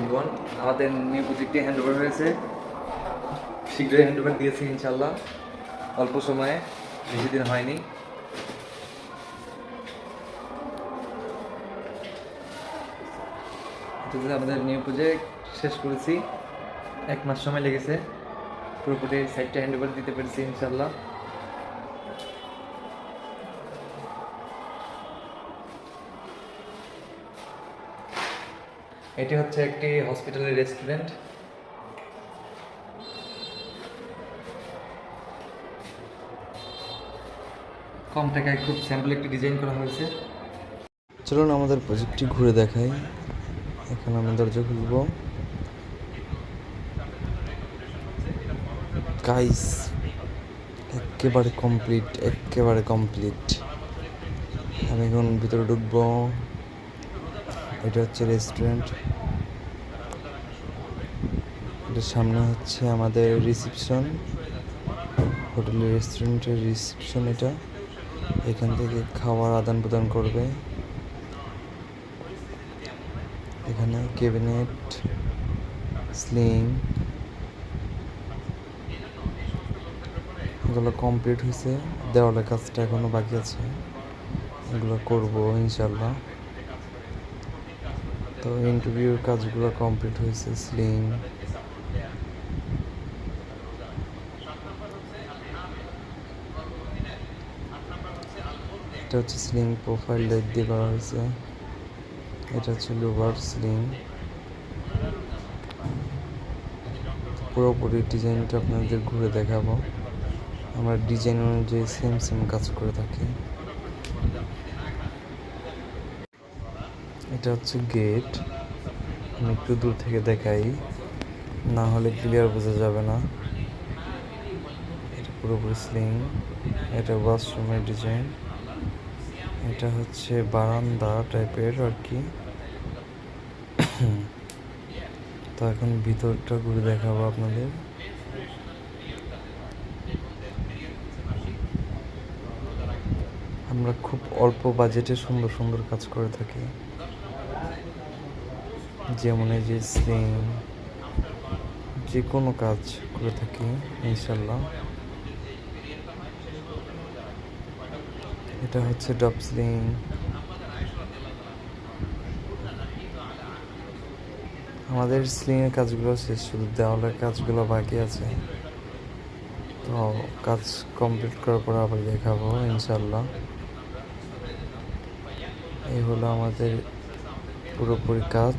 সাকিব বোন। আমাদের নিউ প্রজেক্টে হ্যান্ড ওভার হয়েছে, শীঘ্রই হ্যান্ড ওভার দিয়েছি ইনশাল্লাহ, অল্প সময়ে, বেশি দিন হয়নি। আমাদের নিউ প্রজেক্ট শেষ করেছি, 1 মাস সময় লেগেছে, পুরোপুরি সাইটটা হ্যান্ড ওভার দিতে পেরেছি ইনশাল্লাহ। এটি হচ্ছে একটি হসপিটালের রেস্টুরেন্ট। কম টাকায় খুব স্যাম্পল একটি ডিজাইন করা হয়েছে। চলুন আমাদের প্রজেক্টটি ঘুরে দেখাই। এখন আমি দরজা খুলব। গাইস, একেবারে কমপ্লিট। আমি এখন ভিতরে ঢুকবো। এটা হচ্ছে রেস্টুরেন্ট, এটার সামনে হচ্ছে আমাদের রিসেপশন, হোটেলের রেস্টুরেন্টের রিসেপশন। এটা এখান থেকে খাবার আদান প্রদান করবে। এখানে ক্যাবিনেট, স্লিং এগুলো কমপ্লিট হয়েছে, দেওয়ালের কাজটা এখনো বাকি আছে, এগুলো করব ইনশাল্লাহ। তো ইন্টারভিউর কাজগুলো কমপ্লিট হয়েছে। স্লিং, এটা হচ্ছে স্লিং প্রোফাইল লাইট দিয়ে করা হয়েছে। এটা হচ্ছে লোভার স্লিং। পুরোপুরি ডিজাইনটা আপনাদের ঘুরে দেখাবো। আমরা ডিজাইন অনুযায়ী সেম কাজ করে থাকি। এটা হচ্ছে গেট, আমি একটু দূর থেকে দেখাই, না হলে ক্লিয়ার বোঝা যাবে না। এটা পুরোপুরি স্লিং। এটা ওয়াশরুমের ডিজাইন। এটা হচ্ছে বারান্দা টাইপের আর কি। তো এখন ভিতরটা ঘুরে দেখাবো আপনাদের। আমরা খুব অল্প বাজেটে সুন্দর কাজ করে থাকি, যেমন এই যে স্লিং, যে কোনো কাজ করে থাকি ইনশাল্লাহ। এটা হচ্ছে ডপ স্লিং। আমাদের স্লিংয়ের কাজগুলো শেষ, শুধু দেওয়ালের কাজগুলো বাকি আছে। তো কাজ কমপ্লিট করার পর আবার দেখাবো ইনশাল্লাহ। এই হলো আমাদের পুরোপুরি কাজ।